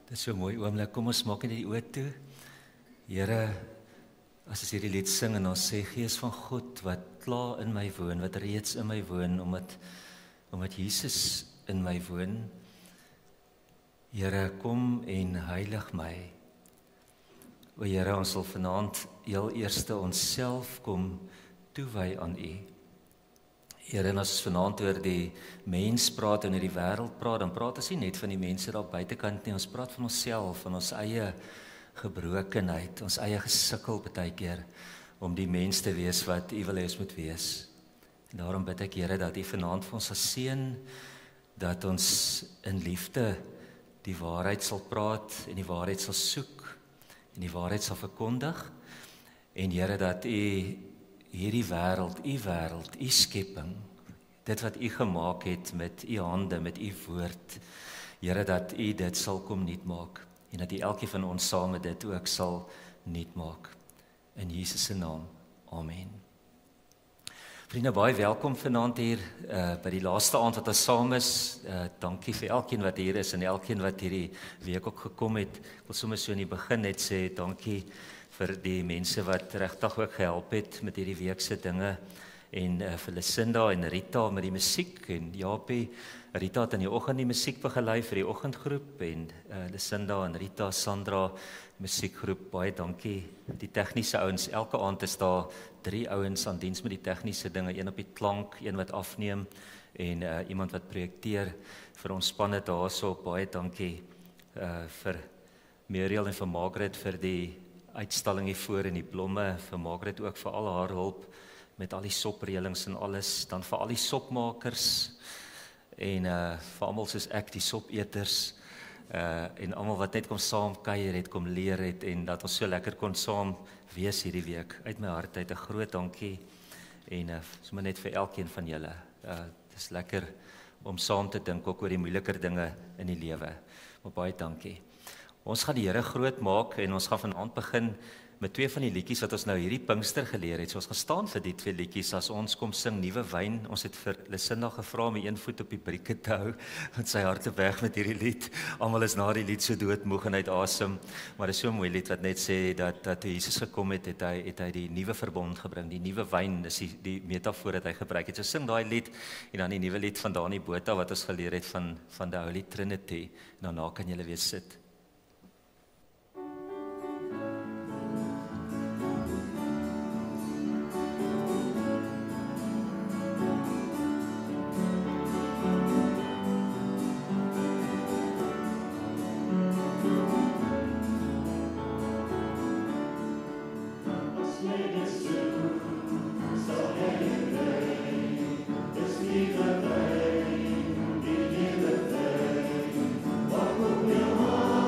Dit is so 'n mooi oomblik. Kom ons maak net die oë toe. Here, as ons hierdie lied sing en ons sê Gees van God wat klaar in my woon, wat reeds in my woon, omdat Jesus in my woon. Here, kom en heilig my. O Here, ons sal vanaand heel eerste onsself kom toewy aan U. Here, en as ons vanaand oor die mens praat en oor die wêreld praat, dan praat ons nie net van die mense daar buitekant nie, ons praat van onsself, van ons eie gebrokenheid, ons eie gesukkel baie keer om die mens te wees wat U wil hê ons moet wees. En daarom bid ek, Here, dat U vanaand vir ons sal seën, dat ons in liefde die waarheid sal praat en die waarheid sal soek en die waarheid sal verkondig. En Here, dat U hierdie wêreld, U skepping, dit wat U gemaak het met U hande, met U woord, Here, dat U dit sal kom nuut maak en dat U elkeen van ons saam met dit ook sal nuut maak. In Jesus se naam. Amen. Vriende, baie welkom vanaand hier by die laaste aand wat ons saam is. Dankie vir elkeen wat hier is en elkeen wat hierdie week ook gekom het. Ek wil sommer so in die begin net sê dankie vir die mense wat regtig ook gehelp het met hierdie week se dinge en vir Lucinda en Rita met die musiek en Japie. Rita het in die oggend die musiek begelei vir die oggendgroep en Lucinda en Rita, Sandra musiekgroep. Baie dankie. Die tegniese ouens, elke aand is daar 3 ouens aan diens met die tegniese dinge, een op die klank, een wat afneem en iemand wat projekteer vir ons spanne daarso. Baie dankie vir Muriel en vir Margaret vir die uitstalling hier voor en die blomme, vir Margaret ook vir al haar hulp met al die sopreëlings en alles, dan vir al die sopmakers en vir almal soos ek, die sopeters en almal wat net kom saam kuier het, kom leer het en dat ons so lekker kon saam wees hierdie week. Uit my hart uit 'n groot dankie en sommer net vir elkeen van julle. Dit is lekker om saam te dink ook oor die moeiliker dinge in die lewe. Maar baie dankie. Ons gaan die Here groot maak en ons gaan vanaand begin met 2 van die liedjies wat ons nou hierdie Pinkster geleer het. So ons gaan staan vir die 2 liedjies as ons kom sing Nuwe Wyn. Ons het vir Lucinda gevra om die een voet op die brieke te hou met sy harte weg met hierdie lied. Almal is na die lied so doodmoeg en uit asem, maar dit is so 'n mooi lied wat net sê dat toe Jesus gekom het, het hy die nuwe verbond gebring. Die nuwe wyn is die metafoor wat hy gebruik het. So sing daai lied en dan die nuwe lied van Dani Botha wat ons geleer het van the Holy Trinity. En daarna kan julle weer sit. What would your heart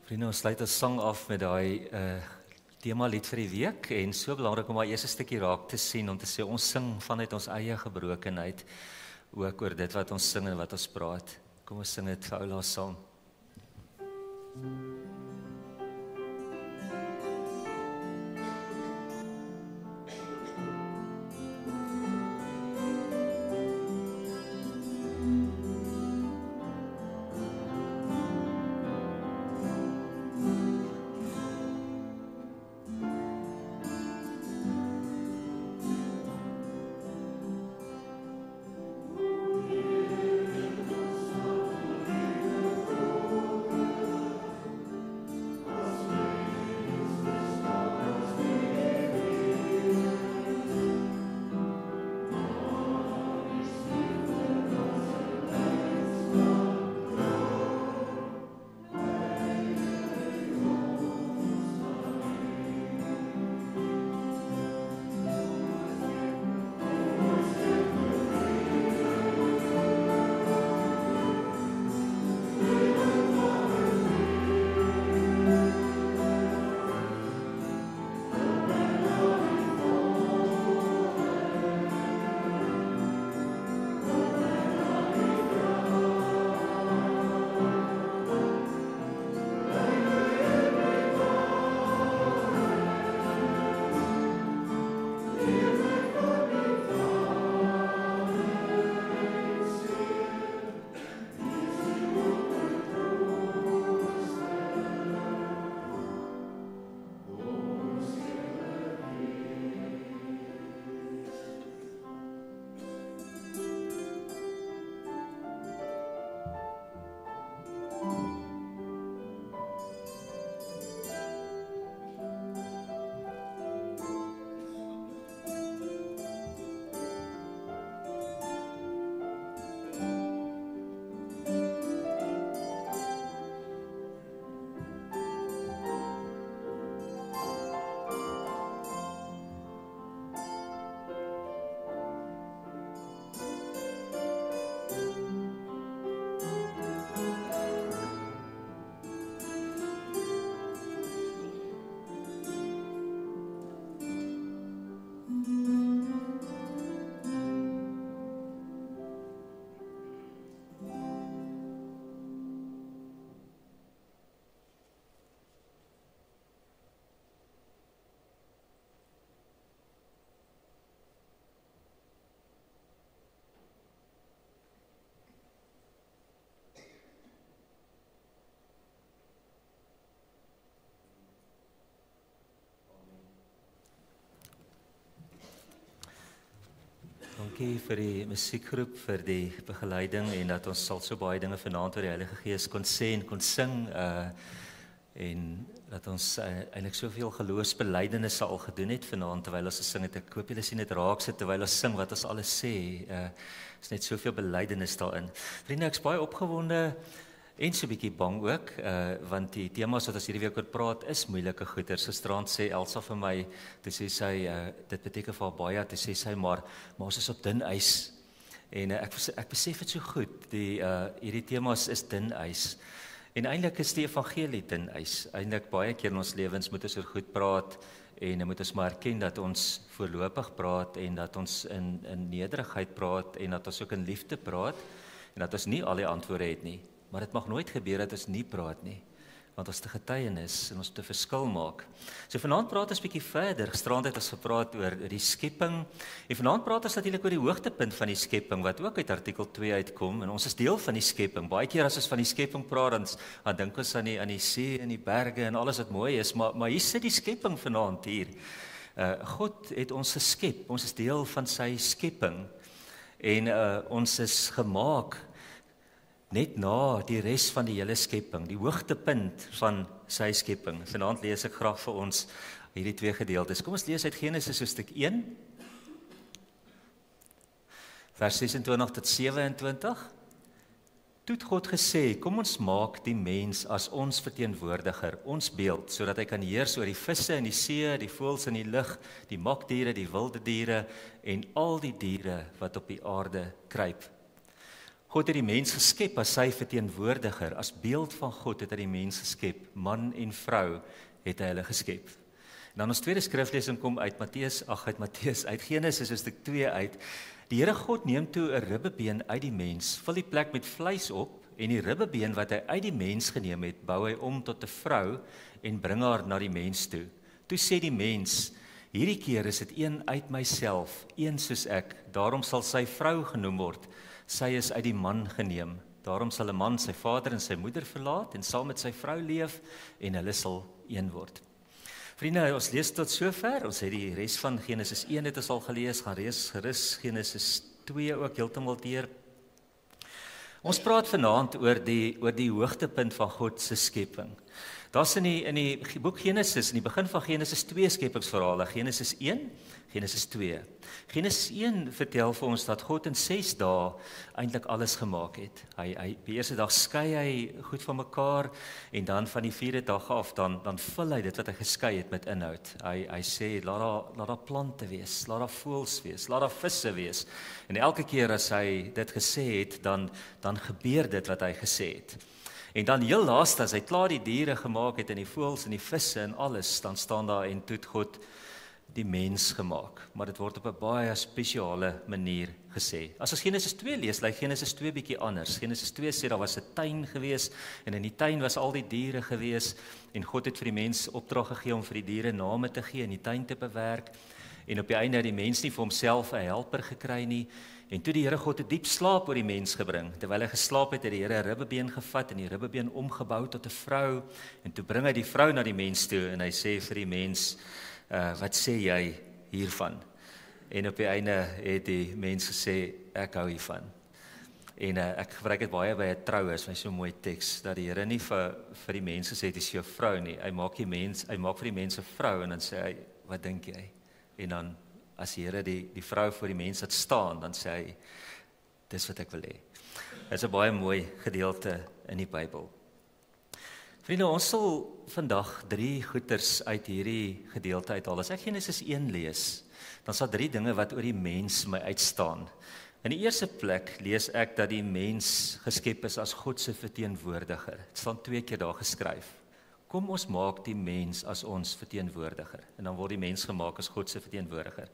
Vriende, ons sluit ons sang af met daai tema lied vir die week en so belangrik om maar eers 'n stukkie raak te sien om te sê ons sing vanuit ons eie gebrokenheid ook oor dit wat ons sing en wat ons praat. Kom ons sing dit vir Oula saam. Dankie vir die musiekgroep, vir die begeleiding en dat ons sal so baie dinge vanaand oor die Heilige Gees kon sê en kon sing en dat ons eintlik soveel geloofsbelijdenisse al gedoen het vanaand terwyl ons gesing het. Ek hoop julle sien dit raak sit terwyl ons sing wat ons alles sê. Is net soveel belydenis daarin. Vriende, ek's baie opgewonde en so 'n bietjie bang ook, want die temas wat ons hierdie week oor praat is moeilike goeters. Gisterand sê Elsa vir my, toe sê sy, dit beteken vir haar baie, toe sê sy, maar ons is op dun ys. En ek besef dit so goed, hierdie temas is dun ys. En eintlik is die evangelie dun ys. Eintlik baie keer in ons lewens moet ons oor goed praat, en moet ons maar erken dat ons voorlopig praat, en dat ons in nederigheid praat, en dat ons ook in liefde praat, en dat ons nie al die antwoorde het nie. Maar dit mag nooit gebeur dat ons nie praat nie, want ons te getuienis en ons te verskil maak. So vanaand praat ons 'n bietjie verder. Gisterand het ons gepraat oor die skepping, en vanaand praat ons natuurlik oor die hoogtepunt van die skepping, wat ook uit artikel 2 uitkom, en ons is deel van die skepping. Baie keer as ons van die skepping praat, dan dink ons aan die see en die berge en alles wat mooi is, maar hier sit die skepping vanaand hier. God het ons geskep, ons is deel van sy skepping, en ons is gemaak net na die res van die hele skepping, die hoogtepunt van sy skepping. Vanaand lees ek graag vir ons hierdie twee gedeeltes. Kom ons lees uit Genesis hoofstuk 1, vers 26 tot 27. Toe het God gesê, kom ons maak die mens as ons verteenwoordiger, ons beeld, sodat hy kan heers oor die visse in die see, die voëls in die lug, die makdiere, die wilde diere en al die diere wat op die aarde kruip. God het die mens geskep as sy verteenwoordiger, as beeld van God het hy die mens geskep, man en vrou het hy hulle geskep. En dan ons tweede skriflesing kom uit uit Genesis hoofstuk 2 uit. Die Here God neem toe 'n ribbebeen uit die mens, vul die plek met vleis op, en die ribbebeen wat hy uit die mens geneem het, bou hy om tot 'n vrou en bring haar na die mens toe. Toe sê die mens, hierdie keer is dit een uit myself, een soos ek, daarom sal sy vrou genoem word. Sy is uit die man geneem. Daarom sal 'n man sy vader en sy moeder verlaat en saam met sy vrou leef en hulle sal een word. Vriende, ons lees tot sover. Ons het die res van Genesis 1 het ons al gelees, gaan gerus Genesis 2 ook heeltemal deur. Ons praat vanaand oor die hoogtepunt van God se skepping. Daar's in die boek Genesis, in die begin van Genesis 2 skepingsverhale, Genesis 1, Genesis 2. Genesis 1 vertel vir ons dat God in 6 dae eintlik alles gemaak het. Die eerste dag skei hy goed van mekaar en dan van die 4de dag af dan vul hy dit wat hy geskei het met inhoud. Hy sê laat daar plante wees, laat daar voëls wees, laat daar visse wees. En elke keer as hy dit gesê het, dan gebeur dit wat hy gesê het. En dan heel laaste, as hy klaar die diere gemaak het en die voëls en die visse en alles, dan staan daar en toe het God die mens gemaak. Maar dit word op 'n baie spesiale manier gesê. As ons Genesis 2 lees, lyk Genesis 2 bietjie anders. Genesis 2 sê daar was 'n tuin gewees en in die tuin was al die diere gewees en God het vir die mens opdrag gegee om vir die diere name te gee en die tuin te bewerk. En op die einde het die mens nie vir homself 'n helper gekry nie. En toe die Here God 'n diep slaap oor die mens gebring. Terwyl hy geslaap het die Here 'n ribbebeen gevat en die ribbebeen omgebou tot 'n vrou. En toe bring hy die vrou na die mens toe en hy sê vir die mens, wat sê jy hiervan? En op die einde het die mens gesê, ek hou hiervan. En ek gebruik dit baie by 'n troue, is my so mooi teks, dat die Here nie vir die mense sê dis jou vrou nie. Hy maak vir die mense 'n vrou en dan sê hy, wat dink jy? En dan as die Here die vrou voor die mens laat staan, dan sê hy, dis wat ek wil hê. Dit is 'n baie mooi gedeelte in die Bybel. Vriende, ons sal vandag 3 goeters uit hierdie gedeelte uithaal. As ek Genesis 1 lees, dan sal 3 dinge wat oor die mens my uitstaan. In die eerste plek lees ek dat die mens geskep is as God se verteenwoordiger. Dit staan 2 keer daar geskryf. Kom ons maak die mens as ons verteenwoordiger. En dan word die mens gemaak as God se verteenwoordiger.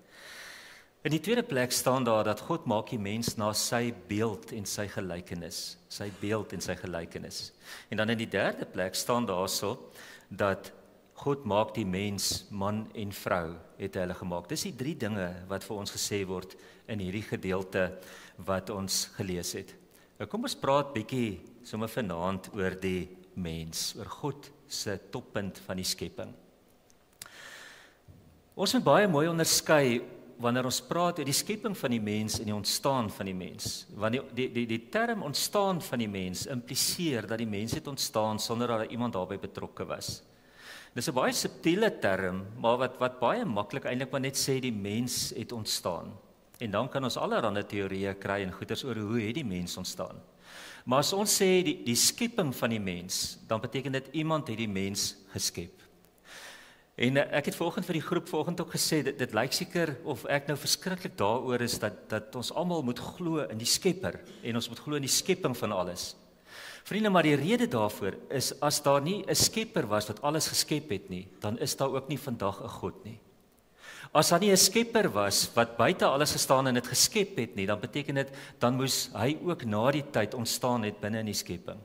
In die tweede plek staan daar dat God maak die mens na sy beeld en sy gelykenis. Sy beeld en sy gelykenis. En dan in die derde plek staan daarso dat God maak die mens man en vrou het hy hulle gemaak. Dis die 3 dinge wat vir ons gesê word in hierdie gedeelte wat ons gelees het. Nou kom ons praat bietjie sommer vanaand oor die mens, oor God se toppunt van die skepping. Ons moet baie mooi onderskei wanneer ons praat oor die skepping van die mens en die ontstaan van die mens. Want die term ontstaan van die mens impliseer dat die mens het ontstaan sonder dat iemand daarbey betrokke was. Dis 'n baie subtiele term, maar wat baie maklik eintlik maar net sê die mens het ontstaan. En dan kan ons allerlei teorieë kry en goeters oor hoe het die mens ontstaan. Maar as ons sê die skepping van die mens, dan beteken dit iemand het die mens geskep. En ek het vanoggend vir die groep vanoggend ook gesê, dit lyk seker of ek nou verskriklik daaroor is dat ons almal moet glo in die Skepper en ons moet glo in die skepping van alles. Vriende, maar die rede daarvoor is as daar nie 'n skepper was wat alles geskep het nie, dan is daar ook nie vandag 'n God nie. As daar nie 'n skepper was wat buite alles gestaan en dit geskep het nie, dan beteken dit dan moes hy ook na die tyd ontstaan het binne in die skepping.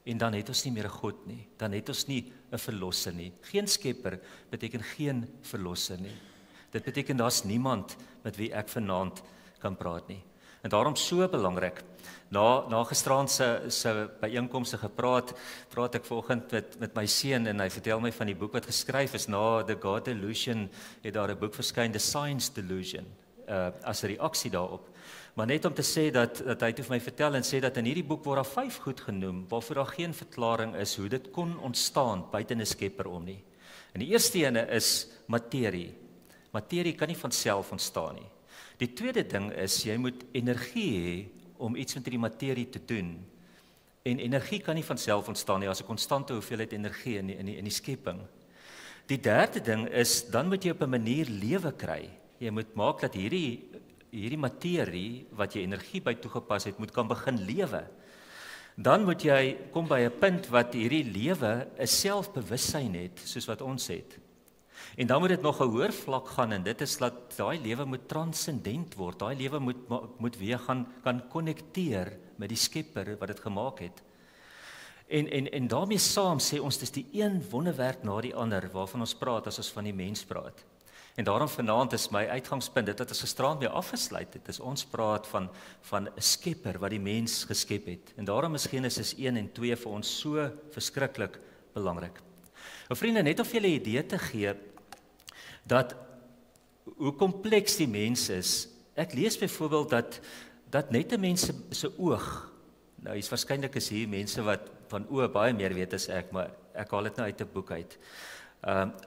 En dan het ons nie meer 'n God nie. Dan het ons nie 'n verlosser nie. Geen skepper beteken geen verlosser nie. Dit beteken daar's niemand met wie ek vanaand kan praat nie. En daarom so belangrik. Na gisteraand se byeenkomste praat ek vanoggend met my seun en hy vertel my van die boek wat geskryf is na The God Delusion, het daar 'n boek verskyn, The Science Delusion, as 'n reaksie daarop. Maar net om te sê dat hy het vir my vertel en sê dat in hierdie boek word daar 5 goed genoem waarvoor daar geen verklaring is hoe dit kon ontstaan buite 'n skepper om nie. En die eerste ene is materie. Materie kan nie van self ontstaan nie. Die tweede ding is jy moet energie hê om iets met die materie te doen. En energie kan nie van self ontstaan nie as 'n konstante hoeveelheid energie in die skepping. Die derde ding is dan moet jy op 'n manier lewe kry. Jy moet maak dat hierdie hierdie materie wat jy energie by toegepas het, moet kan begin lewe. Dan moet jy kom by 'n punt wat hierdie lewe 'n selfbewussyn het, soos wat ons het. En dan moet dit nog 'n hoër vlak gaan, en dit is dat daai lewe moet transcendent word. Daai lewe moet weer kan konnekteer met die Skepper wat dit gemaak het. En daarmee saam sê ons dis die een wonderwerk na die ander waarvan ons praat as ons van die mens praat. En daarom vanaand is my uitgangspunt dit wat ons gisterand mee afgesluit het, is ons praat van 'n Skepper wat die mens geskep het. En daarom is Genesis 1 en 2 vir ons so verskriklik belangrik. Nou vriende, net om vir julle 'n idee te gee dat hoe kompleks die mens is. Ek lees byvoorbeeld dat net 'n mens se oog, nou hier's waarskynlik is hier mense wat van oë baie meer weet as ek, maar ek haal dit nou uit 'n boek uit.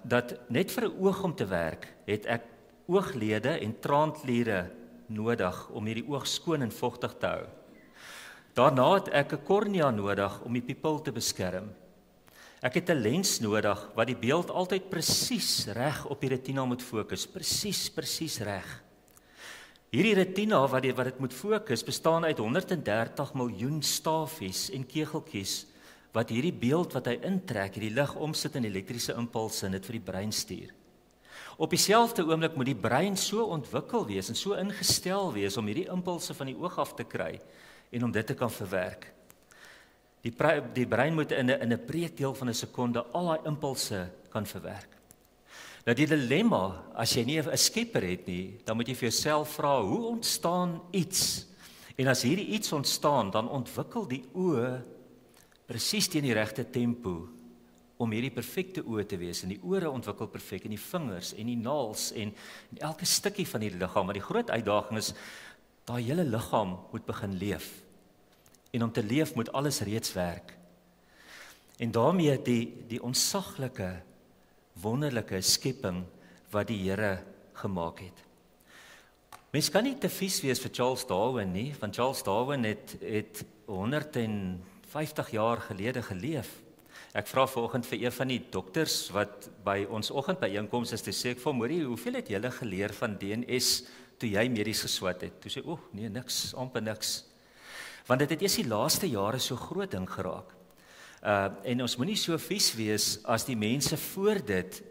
Dat net vir 'n oog om te werk, het ek ooglede en traandkliere nodig om hierdie oog skoon en vochtig te hou. Daarna het ek 'n kornea nodig om die pupil te beskerm. Ek het 'n lens nodig wat die beeld altyd presies reg op die retina moet fokus, presies reg. Hierdie retina wat dit moet fokus, bestaan uit 130 miljoen stafies en kegeltjies wat hierdie beeld wat hy intrek, hierdie lig omsit in elektriese impulse en dit vir die brein stuur. Op dieselfde oomblik moet die brein so ontwikkel wees en so ingestel wees om hierdie impulse van die oog af te kry en om dit te kan verwerk. Die brein moet in 'n breekdeel van 'n sekonde al daai impulse kan verwerk. Nou die dilemma, as jy nie 'n skepper het nie, dan moet jy vir jouself vra, hoe ontstaan iets? En as hierdie iets ontstaan, dan ontwikkel die oë presies teen die regte tempo om hierdie perfekte oë te wees. En die ore ontwikkel perfek, en die vingers en die naels en elke stukkie van die liggaam. Maar die groot uitdaging is, daai hele liggaam moet begin leef. En om te leef moet alles reeds werk. En daarmee die ontsaglike, wonderlike skepping wat die Here gemaak het. Mens kan nie te vies wees vir Charles Darwin nie, want Charles Darwin het 150 jaar gelede geleef. Ek vra vanoggend vir een van die dokters wat by ons oggendbyeenkoms is, te sê ek vir hom, hoeveel het julle geleer van DNS toe jy medies geswat het? Toe sê nee, niks, amper niks. Want dit het eers die laaste jare so groot ding geraak. En ons moenie so vies wees as die mense voor dit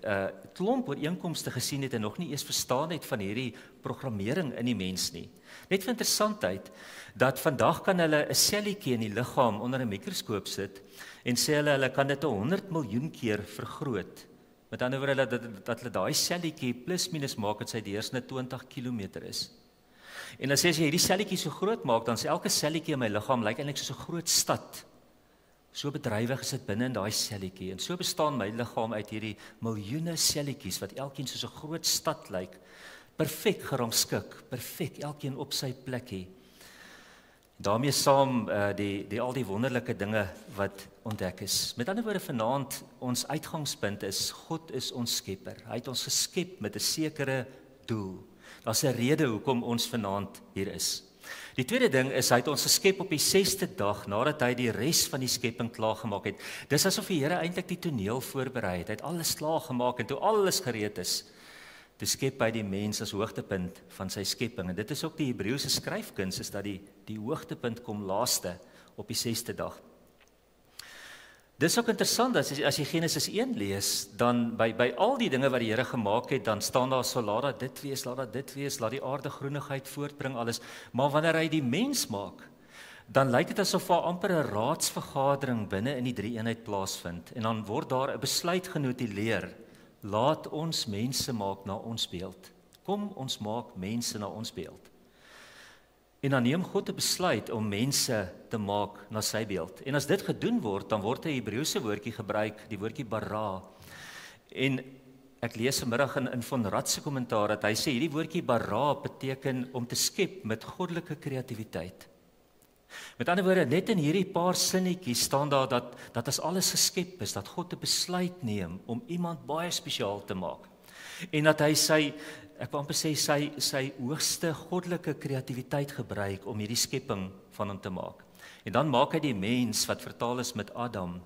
klomp ooreenkomste gesien het en nog nie eers verstaan het van hierdie programmering in die mens nie. Net vir interessantheid, dat vandag kan hulle 'n selletjie in die liggaam onder 'n mikroskoop sit en sê hulle kan dit 100 miljoen keer vergroot. Met ander woorde dat hulle daai selletjie plus minus maak dat sy deursnit 20 km is. En dan sê as jy hierdie selletjie so groot maak, dan sê elke selletjie in my liggaam lyk eintlik soos 'n groot stad. So bedrywig is dit binne in daai selletjie. En so bestaan my liggaam uit hierdie miljoene selletjies wat elkeen soos 'n groot stad lyk. Perfek gerangskik, perfek, elkeen op sy plekkie. Daarmee saam al die wonderlike dinge wat ontdek is. Met ander woorde vanaand, ons uitgangspunt is, God is ons skepper. Hy het ons geskep met 'n sekere doel. Daar's 'n rede hoekom ons vanaand hier is. Die tweede ding is, hy het ons geskep op die 6de dag, nadat hy die res van die skepping klaargemaak het. Dis asof die Here eintlik die toneel voorberei het. Hy het alles klaargemaak en toe alles gereed is, toe skep hy die mens as hoogtepunt van sy skepping. En dit is ook die Hebreëse skryfkuns, is dat die hoogtepunt kom laaste op die 6de dag. Dis ook interessant, as jy Genesis 1 lees, dan by al die dinge wat die Here gemaak het, dan staan daar so, laat dit wees, laat die aarde groenigheid voortbring, alles. Maar wanneer hy die mens maak, dan lyk dit asof daar amper 'n raadsvergadering binne in die drie-eenheid plaasvind. En dan word daar 'n besluit genotuleer, laat ons mense maak na ons beeld. Kom, ons maak mense na ons beeld. En dan neem God 'n besluit om mense te maak na sy beeld. En as dit gedoen word, dan word 'n Hebreëse woordjie gebruik, die woordjie bara. En ek lees vanmiddag in von Rad se kommentaar dat hy sê hierdie woordjie bara beteken om te skep met goddelike kreatiwiteit. Met ander woorde, net in hierdie paar sinnetjies staan daar dat as alles geskep is, dat God 'n besluit neem om iemand baie spesiaal te maak. En dat hy ek wil amper sê sy hoogste goddelike kreatiwiteit gebruik om hierdie skepping van hom te maak. En dan maak hy die mens wat vertaal is met Adam.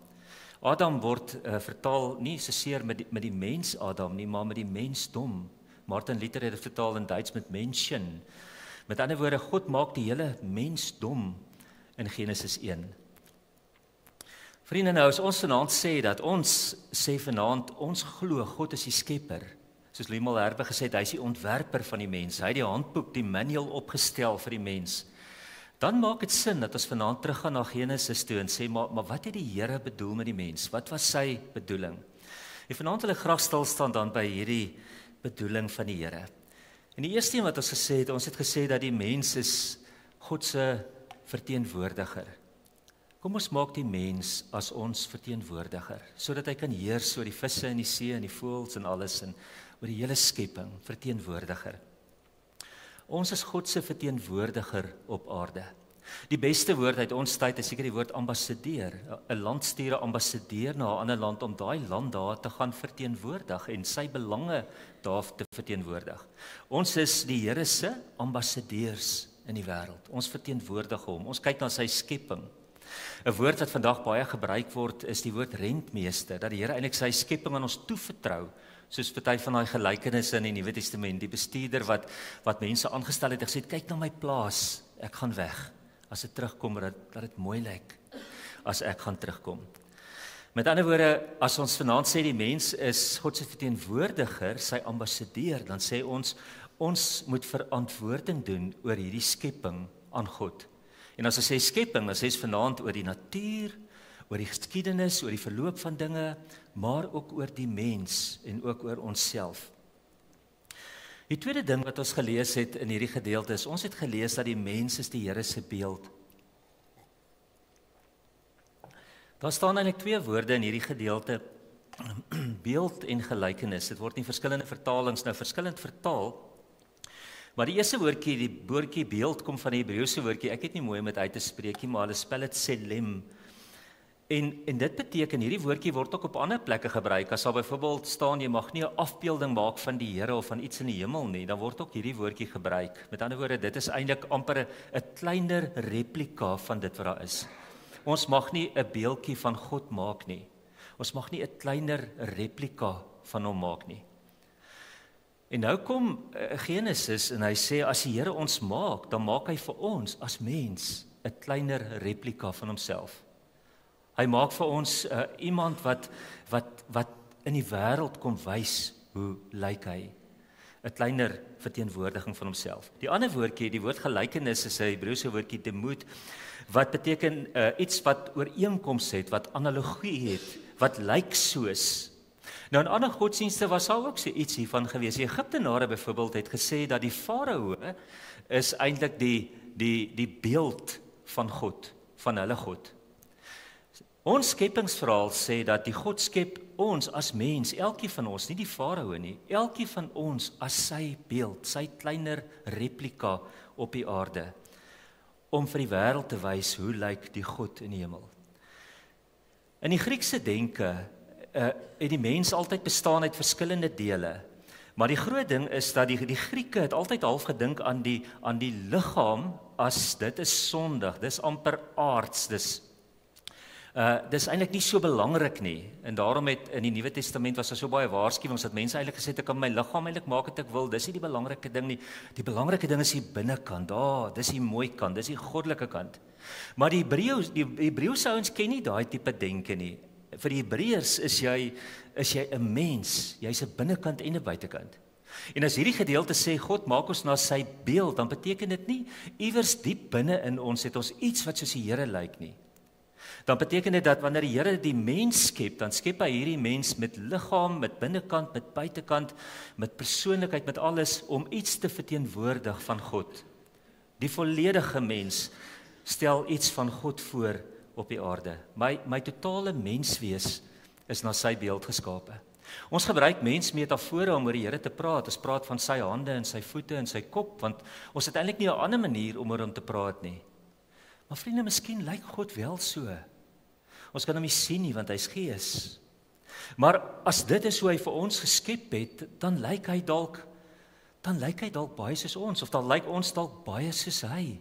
Adam word vertaal nie soseer met die mens Adam nie, maar met die mensdom. Martin Luther het dit vertaal in Duits met Menschen. Met ander woorde, God maak die hele mensdom in Genesis 1. Vriende, nou as ons vanaand sê vanaand, ons glo God is die skepper. Soos Limal Herbe gesê het, hy is die ontwerper van die mens. Hy het die handboek, die manual opgestel vir die mens. Dan maak dit sin dat ons vanaand teruggaan na Genesis toe en sê, maar wat het die Here bedoel met die mens? Wat was sy bedoeling? En vanaand wil ek graag stil staan dan by hierdie bedoeling van die Here. En die eerste een wat ons het gesê dat die mens is God se verteenwoordiger. Kom ons maak die mens as ons verteenwoordiger, sodat hy kan heers oor die visse in die see en die voëls en alles en oor die hele skepping, verteenwoordiger. Ons is God se verteenwoordiger op aarde. Die beste woord uit ons tyd is seker die woord ambassadeur. 'n Land stuur 'n ambassadeur na 'n ander land om daai land daar te gaan verteenwoordig en sy belange daar te verteenwoordig. Ons is die Here se ambassadeurs in die wêreld. Ons verteenwoordig hom. Ons kyk na sy skepping. 'n Woord wat vandag baie gebruik word is die woord rentmeester, dat die Here eintlik sy skepping aan ons toevertrou, soos party van daai gelykenisse in die Nuwe Testament, die bestuurder wat mense aangestel het en gesê, kyk na my plaas, ek gaan weg. As dit terugkom, dat dit mooi lyk, as ek gaan terugkom. Met ander woorde, as ons vanaand sê die mens is God se verteenwoordiger, sy ambassadeur, dan sê ons moet verantwoording doen oor hierdie skepping aan God. En as ons sê skepping, dan sê ons vanaand oor die natuur, oor die geskiedenis, oor die verloop van dinge, maar ook oor die mens en ook oor onsself. Die tweede ding wat ons gelees het in hierdie gedeelte is, ons het gelees dat die mens is die Here se beeld. Daar staan eintlik twee woorde in hierdie gedeelte, beeld en gelykenis. Dit word in verskillende vertalings nou verskillend vertaal. Maar die eerste woordjie, die woordjie beeld, kom van die Hebreëse woordjie, ek het nie mooi om dit uit te spreek nie, maar hulle spel dit selem. En dit beteken, hierdie woordjie word ook op ander plekke gebruik, as daar byvoorbeeld staan, jy mag nie 'n afbeelding maak van die Here of van iets in die hemel nie, dan word ook hierdie woordjie gebruik. Met ander woorde, dit is eintlik amper 'n kleiner replika van dit wat daar is. Ons mag nie 'n beeldjie van God maak nie. Ons mag nie 'n kleiner replika van hom maak nie. En nou kom Genesis en hy sê, as die Here ons maak, dan maak hy vir ons as mens 'n kleiner replika van homself. Hy maak vir ons iemand wat in die wêreld kom wys hoe lyk hy. 'n Kleiner verteenwoordiging van homself. Die ander woordjie, die woord gelykenis, is 'n Hebreëse woordjie demoed, wat beteken iets wat ooreenkoms het, wat analogie het, wat lyk soos. Nou in ander godsdienste was daar ook so iets hiervan gewees. Die Egiptenare byvoorbeeld het gesê dat die farao is eintlik die beeld van God, van hulle God. Ons skepingsverhaal sê dat die God skep ons as mens, elkeen van ons, nie die farao nie, elkeen van ons as sy beeld, sy kleiner replika op die aarde, om vir die wêreld te wys hoe lyk die God in die hemel. In die Griekse denke het die mens altyd bestaan uit verskillende dele. Maar die groot ding is dat die Grieke het altyd half gedink aan die liggaam as dit is sondig, dis amper aards, dis eintlik nie so belangrik nie. En daarom het in die Nuwe Testament was daar so baie waarskuwings dat mense eintlik gesê het ek kan my liggaam eintlik maak wat ek wil. Dis nie die belangrike ding nie. Die belangrike ding is die binnekant. Dis die mooi kant, dis die goddelike kant. Maar die Hebreëse ouens ken nie daai tipe denke nie. Vir die Hebreërs is jy 'n mens, jy's 'n binnekant en 'n buitekant. En as hierdie gedeelte sê God maak ons na sy beeld, dan beteken dit nie iewers diep binne in ons het ons iets wat soos die Here lyk nie. Dan beteken dit dat wanneer die Here die mens skep, dan skep hy hierdie mens met liggaam, met binnekant, met buitekant, met persoonlikheid, met alles om iets te verteenwoordig van God. Die volledige mens stel iets van God voor op die aarde. My totale menswees is na sy beeld geskape. Ons gebruik mensmetafore om oor die Here te praat. Ons praat van sy hande en sy voete en sy kop, want ons het eintlik nie 'n ander manier om oor hom te praat nie. Maar vriende, miskien lyk God wel so. Ons kan hom nie sien nie, want hy's gees. Maar as dit is hoe hy vir ons geskep het, dan lyk hy dalk baie soos ons, of dan lyk ons dalk baie soos hy.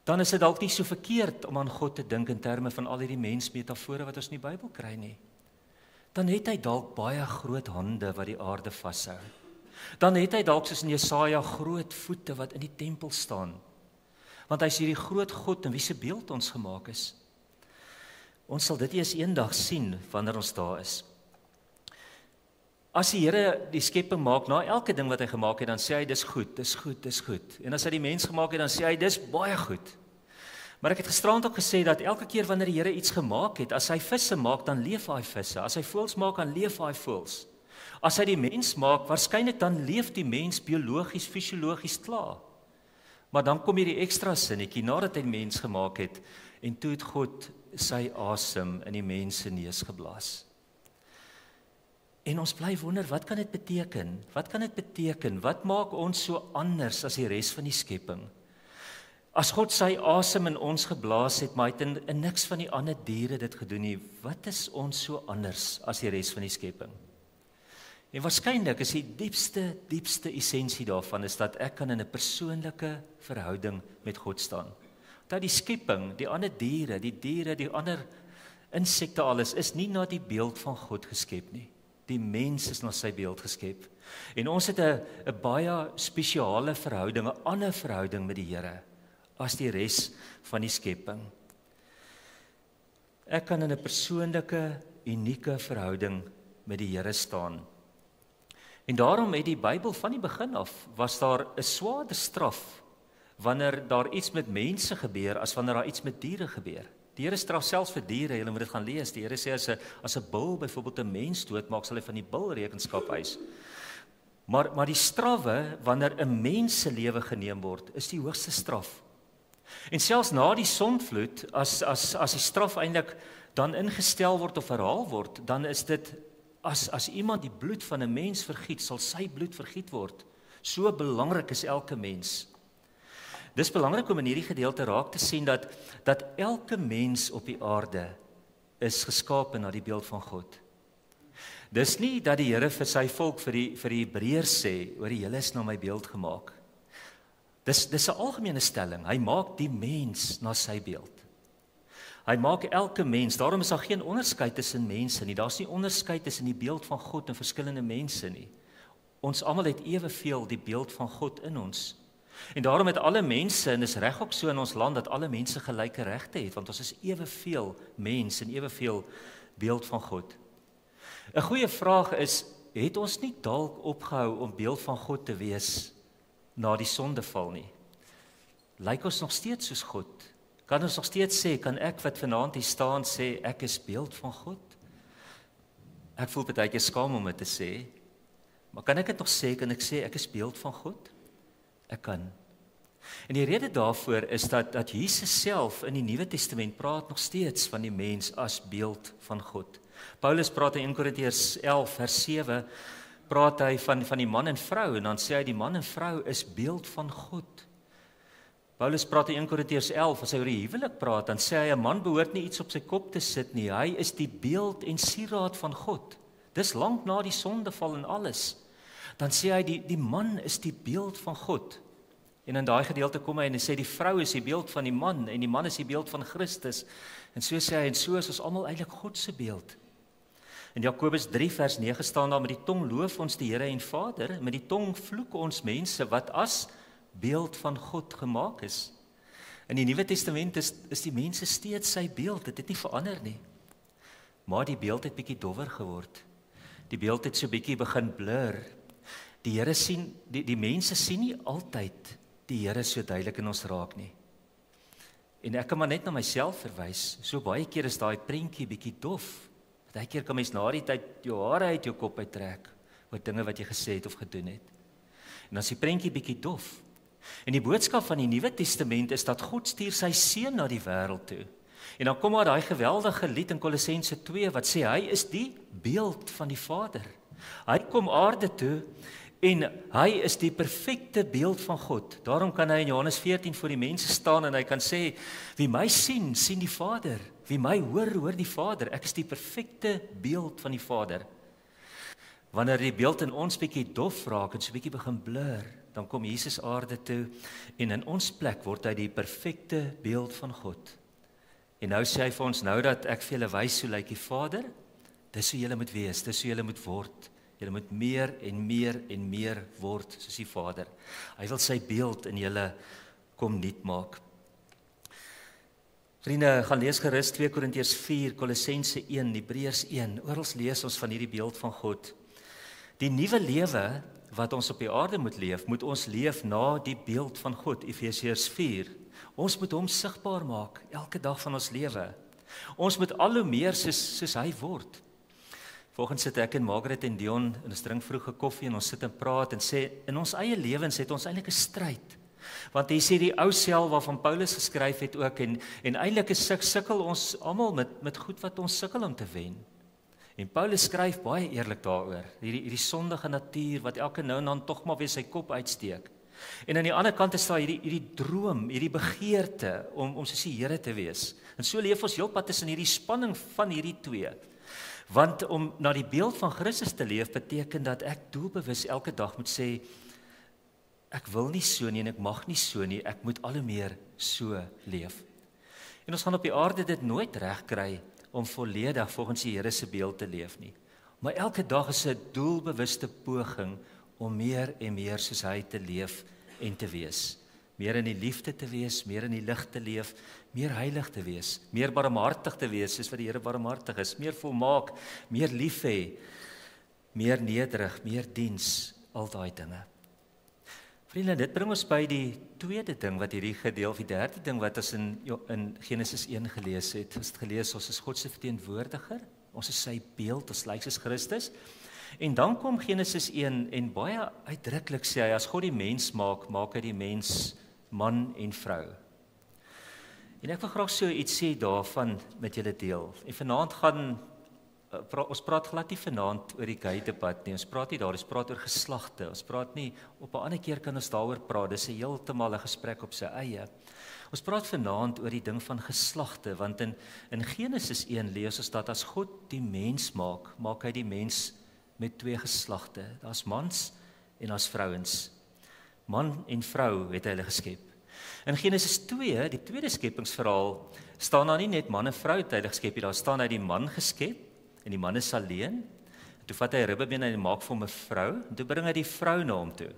Dan is dit dalk nie so verkeerd om aan God te dink in terme van al hierdie mensmetafore wat ons in die Bybel kry nie. Dan het hy dalk baie groot hande wat die aarde vashou. Dan het hy dalk soos in Jesaja groot voete wat in die tempel staan. Want hy is hierdie groot God in wie se beeld ons gemaak is. Ons sal dit eers eendag sien wanneer ons daar is. As die Here die skepping maak, na elke ding wat hy gemaak het, dan sê hy dis goed, dis goed, dis goed. En as hy die mens gemaak het, dan sê hy dis baie goed. Maar ek het gisteraand ook gesê dat elke keer wanneer die Here iets gemaak het, as hy visse maak, dan leef daai visse. As hy voëls maak, dan leef daai voëls. As hy die mens maak, waarskynlik dan leef die mens biologies, fisiologies klaar. Maar dan kom hierdie ekstra sinnetjie nadat hy die mens gemaak het en toe het God sy asem in die mens se neus geblaas. En ons bly wonder, wat kan dit beteken? Wat kan dit beteken? Wat maak ons so anders as die res van die skepping? As God sy asem in ons geblaas het, maar hy het in niks van die ander diere dit gedoen nie, wat is ons so anders as die res van die skepping? En waarskynlik is die diepste essensie daarvan is dat ek kan in 'n persoonlike verhouding met God staan. Dat die skepping, die ander diere, die ander insekte alles is nie na die beeld van God geskep nie. Die mens is na sy beeld geskep. En ons het 'n baie spesiale verhouding, 'n ander verhouding met die Here as die res van die skepping. Ek kan in 'n persoonlike, unieke verhouding met die Here staan. En daarom het die Bybel van die begin af, was daar 'n swaarder straf wanneer daar iets met mense gebeur as wanneer daar iets met diere gebeur. Die Here straf selfs vir diere, julle moet dit gaan lees. Die Here sê as 'n bil byvoorbeeld 'n mens doodmaak, sal hy van die bil rekenskap eis. Maar die strawwe wanneer 'n mens se lewe geneem word, is die hoogste straf. En selfs na die sondvloed, as die straf eintlik dan ingestel word of herhaal word, dan is dit as iemand die bloed van 'n mens vergiet, sal sy bloed vergiet word. So belangrik is elke mens. Dis belangrik om in hierdie gedeelte raak te sien dat elke mens op die aarde is geskape na die beeld van God. Dis nie dat die Here vir sy volk vir die Hebreërs sê, oor julle is na my beeld gemaak. Dis 'n algemene stelling. Hy maak die mens na sy beeld. Hy maak elke mens, daarom is daar geen onderskeid tussen mense nie. Daar's nie onderskeid tussen die beeld van God en verskillende mense nie. Ons almal het eweveel die beeld van God in ons. En daarom het alle mense, en dis reg ook so in ons land, dat alle mense gelyke regte het, want ons is eweveel mens en eweveel beeld van God. 'n Goeie vraag is, het ons nie dalk opgehou om beeld van God te wees na die sondeval nie? Lyk ons nog steeds soos God? Kan ons nog steeds sê, kan ek wat vanaand hier staan sê, ek is beeld van God? Ek voel baie keer skaam om dit te sê, maar kan ek dit nog sê, kan ek sê, ek is beeld van God? Ek kan. En die rede daarvoor is dat Jesus self in die Nuwe Testament praat nog steeds van die mens as beeld van God. Paulus praat in 1 Korintiërs 11 vers 7, praat hy van die man en vrou, en dan sê hy die man en vrou is beeld van God. Paulus praat in 1 Korintiërs 11, as hy oor die huwelik praat, dan sê hy 'n man behoort nie iets op sy kop te sit nie, hy is die beeld en sieraad van God. Dis lank na die sondeval en alles. Dan sê hy die man is die beeld van God. En in daai gedeelte kom hy en hy sê die vrou is die beeld van die man en die man is die beeld van Christus. En so sê hy, en so is ons almal eintlik God se beeld. In Jakobus 3 vers 9 staan daar, met die tong loof ons die Here en Vader, met die tong vloek ons mense wat as beeld van God gemaak is. In die Nuwe Testament is die mense steeds sy beeld, dit het nie verander nie. Maar die beeld het bietjie dowwer geword. Die beeld het so bietjie begin blur. Die Here sien, die mense sien nie altyd die Here so duidelik in ons raak nie. En ek kan maar net na myself verwys, so baie keer is daai prentjie bietjie dof. Baie keer kan mens na die tyd jou hare uit jou kop uittrek, oor dinge wat jy gesê het of gedoen het. En dan is die prentjie bietjie dof. En die boodskap van die Nuwe Testament is dat God stuur sy seun na die wêreld toe. En dan kom maar daai geweldige lied in Kolossense 2 wat sê hy is die beeld van die Vader. Hy kom aarde toe en hy is die perfekte beeld van God. Daarom kan hy in Johannes 14 voor die mense staan en hy kan sê, wie my sien, sien die Vader. Wie my hoor, hoor die Vader. Ek is die perfekte beeld van die Vader. Wanneer die beeld in ons bietjie dof raak en so bietjie begin blur, dan kom Jesus aarde toe en in ons plek word hy die perfekte beeld van God. En nou sê hy vir ons, nou dat ek vir julle wys hoe lyk die Vader, dis hoe julle moet wees, dis hoe julle moet word. Julle moet meer en meer en meer word soos die Vader. Hy wil sy beeld in julle kom nuut maak. Vriende, gaan lees gerus 2 Korintiërs 4, Kolossense 1, Hebreërs 1. Oral lees ons van hierdie beeld van God. Die nuwe lewe wat ons op die aarde moet leef, moet ons leef na die beeld van God, Efesiërs 4. Ons moet hom sigbaar maak elke dag van ons lewe. Ons moet al hoe meer soos hy word. Vanoggend sit ek en Margaret en Dion en ons drink vroeg 'n koffie en ons sit en praat en sê in ons eie lewens het ons eintlik 'n stryd. Want hier sê die ou self waarvan Paulus geskryf het ook en eintlik sukkel ons almal met goed wat ons sukkel om te wen. En Paulus skryf baie eerlik daaroor, hierdie sondige natuur wat elke nou en dan tog maar weer sy kop uitsteek. En aan die ander kant is daar hierdie droom, hierdie begeerte om soos die Here te wees. En so leef ons heelpad tussen hierdie spanning van hierdie twee. Want om na die beeld van Christus te leef beteken dat ek doelbewus elke dag moet sê ek wil nie so nie en ek mag nie so nie, ek moet al hoe meer so leef. En ons gaan op die aarde dit nooit reg kry om volledig volgens die Here se beeld te leef nie. Maar elke dag is 'n doelbewuste poging om meer en meer soos hy te leef en te wees. Meer in die liefde te wees, meer in die lig te leef, meer heilig te wees, meer barmhartig te wees soos wat die Here barmhartig is, meer volmaak, meer lief hê, meer nederig, meer diens, al daai dinge. Vriende, dit bring ons by die tweede ding wat hierdie gedeelte, die derde ding wat ons in Genesis 1 gelees het. Ons het gelees, ons is God se verteenwoordiger, ons is sy beeld, ons lyk soos Christus. En dan kom Genesis 1 en baie uitdruklik sê hy, as God die mens maak, maak hy die mens man en vrou. En ek wil graag so iets sê daarvan met julle deel. En vanaand gaan ons praat glad nie vanaand oor die gay debat nie. Ons praat nie daar, ons praat oor geslagte. Ons praat nie op 'n ander keer kan ons daaroor praat. Dis 'n heeltemal 'n gesprek op sy eie. Ons praat vanaand oor die ding van geslagte, want in Genesis 1 lees ons dat as God die mens maak, maak hy die mens met twee geslagte. Daar's mans en daar's vrouens. Man en vrou het hy hulle geskep. In Genesis 2, die tweede skepingsverhaal, staan daar nie net man en vrou het hy geskep nie, daar staan hy die man geskep en die man is alleen. Toe vat hy ribbebeen en maak vir hom 'n vrou en toe bring hy die vrou na hom toe.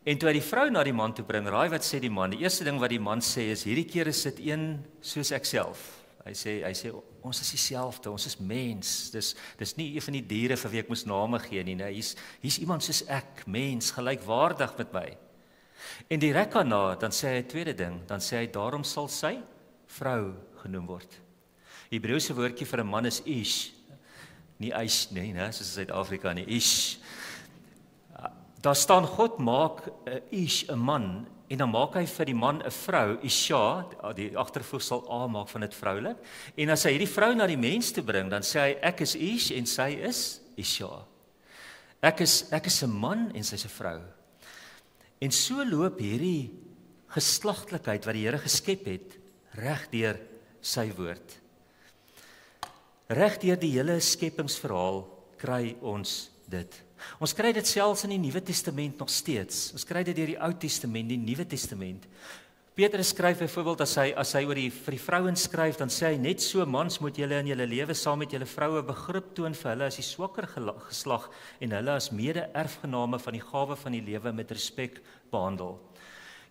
En toe hy die vrou na die man toe bring, raai wat sê die man? Die eerste ding wat die man sê is hierdie keer is dit een soos ek self. Hy sê ons is dieselfde, ons is mens. Dis nie een van die diere vir wie ek moes name gee nie. Nee, hier's iemand soos ek, mens, gelykwaardig met my. En direk daarna dan sê hy 'n tweede ding, dan sê hy daarom sal sy vrou genoem word. Hebreëse woordjie vir 'n man is ish. Nie ish nie, soos in Suid-Afrika nie, ish. Daar staan God maak 'n ish 'n man en dan maak hy vir die man 'n vrou, isha, die agtervoegsel a maak van dit vroulik. En as hy hierdie vrou na die mens toe bring, dan sê hy ek is ish en sy is isha. Ek is 'n man en sy is 'n vrou. En so loop hierdie geslagtelikheid wat die Here geskep het reg deur sy woord. Reg deur die hele skepingsverhaal kry ons dit. Ons kry dit selfs in die Nuwe Testament nog steeds. Ons kry dit deur die Ou Testament, die Nuwe Testament. Petrus skryf byvoorbeeld as hy oor vir die vrouens skryf, dan sê hy net so mans moet julle in julle lewe saam met julle vroue begrip toon vir hulle as die swakker geslag en hulle as mede-erfgename van die gawe van die lewe met respek behandel.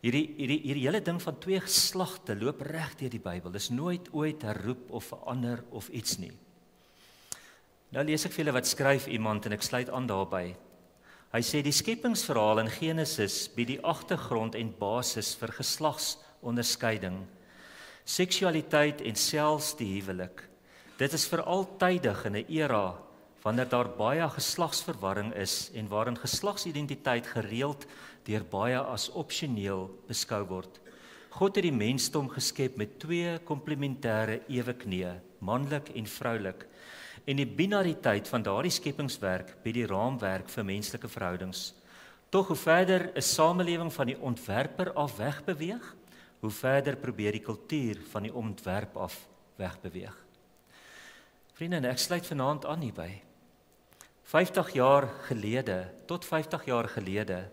Hierdie hele ding van twee geslagte loop reg deur die Bybel. Dis nooit ooit herroep of verander of iets nie. Nou lees ek vir julle wat skryf iemand en ek sluit aan daarbey. Hy sê die skepingsverhaal in Genesis bied die agtergrond en basis vir geslagsonderskeiding, seksualiteit en selfs die huwelik. Dit is veral tydig in 'n era wanneer daar baie geslagsverwarring is en waarin geslagsidentiteit gereeld deur baie as opsioneel beskou word. God het die mensdom geskep met twee komplementêre eweknieë, manlik en vroulik. En die binariteit van daardie skepingswerk bied die raamwerk vir menslike verhoudings. Tog hoe verder 'n samelewing van die ontwerper af wegbeweeg, hoe verder probeer die kultuur van die ontwerp af wegbeweeg. Vriende, ek sluit vanaand aan hierby. 50 jaar gelede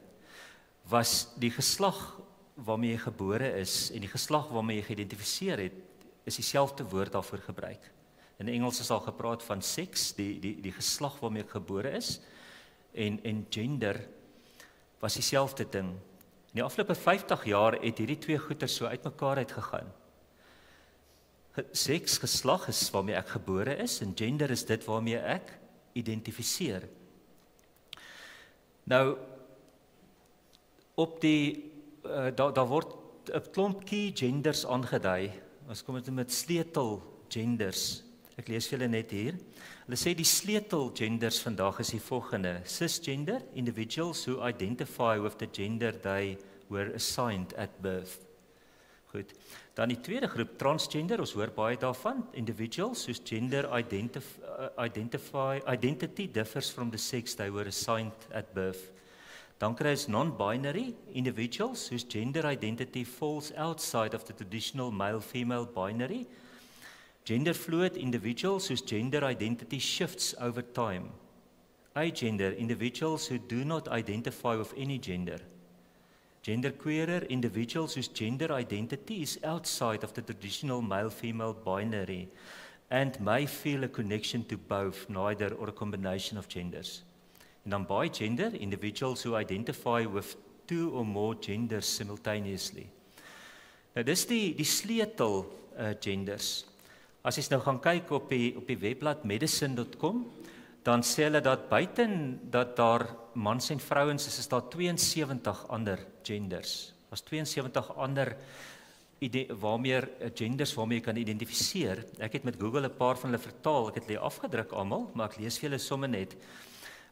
was die geslag waarmee jy gebore is en die geslag waarmee jy geïdentifiseer het, is dieselfde woord daarvoor gebruik. In Engels is al gepraat van seks, die geslag waarmee ek gebore is, en gender was dieselfde ding. In die afgelope 50 jaar het hierdie twee goeie so uitmekaar uitgegaan. Seks, geslag is waarmee ek gebore is en gender is dit waarmee ek identifiseer. Nou, op die, daar word 'n klomp key genders aangedui. Ons kom dit met sleutel genders. Ek lees vir julle net hier. Hulle sê die sleutel genders vandag is die volgende: cisgender, individuals who identify with the gender they were assigned at birth. Goed. Dan die tweede groep, transgender, ons hoor baie daarvan, individuals whose gender identity differs from the sex they were assigned at birth. Dan kry ons non-binary, individuals whose gender identity falls outside of the traditional male-female binary. Gender fluid individuals whose gender identity shifts over time. Agender, individuals who do not identify with any gender. Genderqueerer, individuals whose gender identity is outside of the traditional male-female binary and may feel a connection to both, neither, or a combination of genders. En dan bigender, individuals who identify with two or more genders simultaneously. Nou dis die sleutel genders. As jy nou gaan kyk op die webblad medicine.com, dan sê hulle dat buiten dat daar mans en vrouens is daar 72 ander genders. Daar's 72 ander genders waarmee jy kan identifiseer. Ek het met Google 'n paar van hulle vertaal. Ek het hulle afgedruk almal, maar ek lees vir julle sommer net.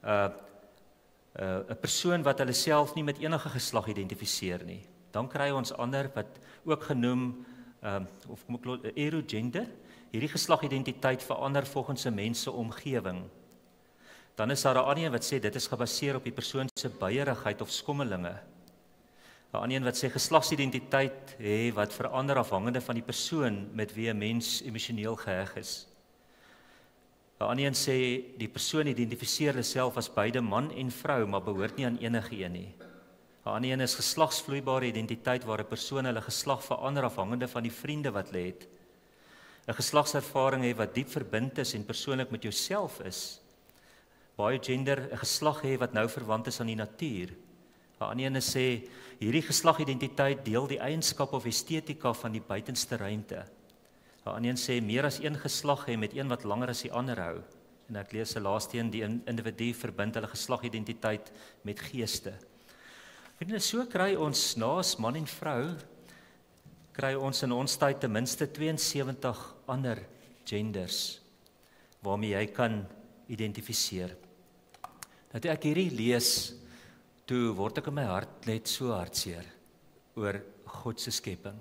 'n persoon wat hulle self nie met enige geslag identifiseer nie. Dan kry ons ander wat ook genoem of kom ek erogender. Hierdie geslagidentiteit verander volgens 'n mens se omgewing. Dan is daar 'n ander een wat sê dit is gebaseer op die persoon se beierigheid of skommelinge. 'n ander een wat sê geslagsidentiteit wat verander afhangende van die persoon met wie 'n mens emosioneel geheg is. 'n ander een sê die persoon identifiseer homself as beide man en vrou, maar behoort nie aan enige een nie. 'n ander een is geslagsvloeibare identiteit waar 'n persoon hulle geslag verander afhangende van die vriende wat hulle het. 'n geslagservaring wat diep verbind is en persoonlik met jouself is. Biogender, 'n geslag wat nou verwant is aan die natuur. 'n ander een sê hierdie geslagidentiteit deel die eienskappe of estetika van die buitenste ruimte. 'n ander een sê meer as een geslag met een wat langer as die ander hou. En ek lees 'n laaste een, die individu verbind hulle geslagidentiteit met geeste. En so kry ons naas man en vrou kry ons in ons tyd ten minste 72 ander genders waarmee jy kan identifiseer. Nou toe ek hierdie lees, toe word ek in my hart net so hartseer oor God se skepping.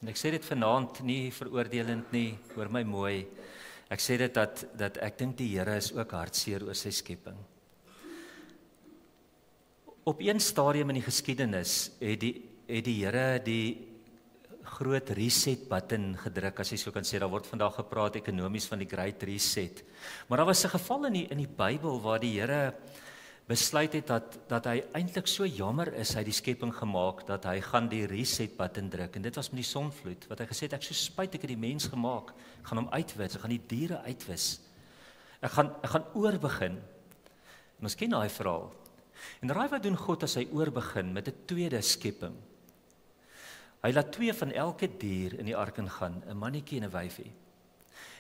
En ek sê dit vanaand nie veroordelend nie, hoor my mooi. Ek sê dit dat ek dink die Here is ook hartseer oor sy skepping. Op een stadium in die geskiedenis het die Here die groot reset button gedruk, as jy so kan sê. Daar word vandag gepraat ekonomies van die Great Reset. Maar daar was 'n geval in die Bybel waar die Here besluit het dat hy eintlik so jammer is hy die skepping gemaak dat hy gaan die reset button druk. En dit was met die sonvloed wat hy gesê het, ek so spyt ek het die mens gemaak. Ek gaan hom uitwis, ek gaan die diere uitwis. Ek gaan oorbegin. En ons ken daai verhaal. En raai wat doen God as hy oorbegin met 'n tweede skepping? Hy laat 2 van elke dier in die ark ingaan, 'n mannetjie en 'n wyfie.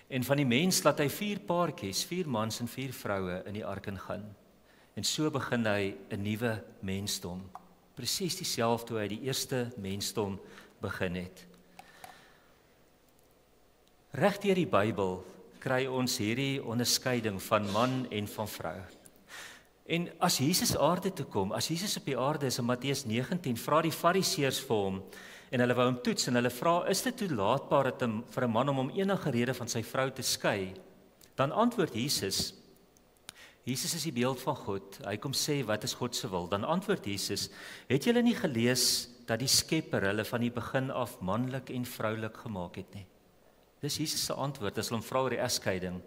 En van die mens laat hy 4 paartjies, 4 mans en 4 vroue in die ark ingaan. En so begin hy 'n nuwe mensdom. Presies dieselfde hoe hy die eerste mensdom begin het. Regdeur die Bybel kry ons hierdie onderskeiding van man en van vrou. En as Jesus aarde toe kom, as Jesus op die aarde is in Matteus 19, vra die Fariseërs vir hom en hulle wou hom toets en hulle vra, is dit toelaatbaar vir 'n man om enige rede van sy vrou te skei? Dan antwoord Jesus is die beeld van God. Hy kom sê, wat is God se wil? Dan antwoord Jesus, het julle nie gelees dat die Skepper hulle van die begin af manlik en vroulik gemaak het nie? Dis Jesus se antwoord as hulle hom vra oor die egskeiding.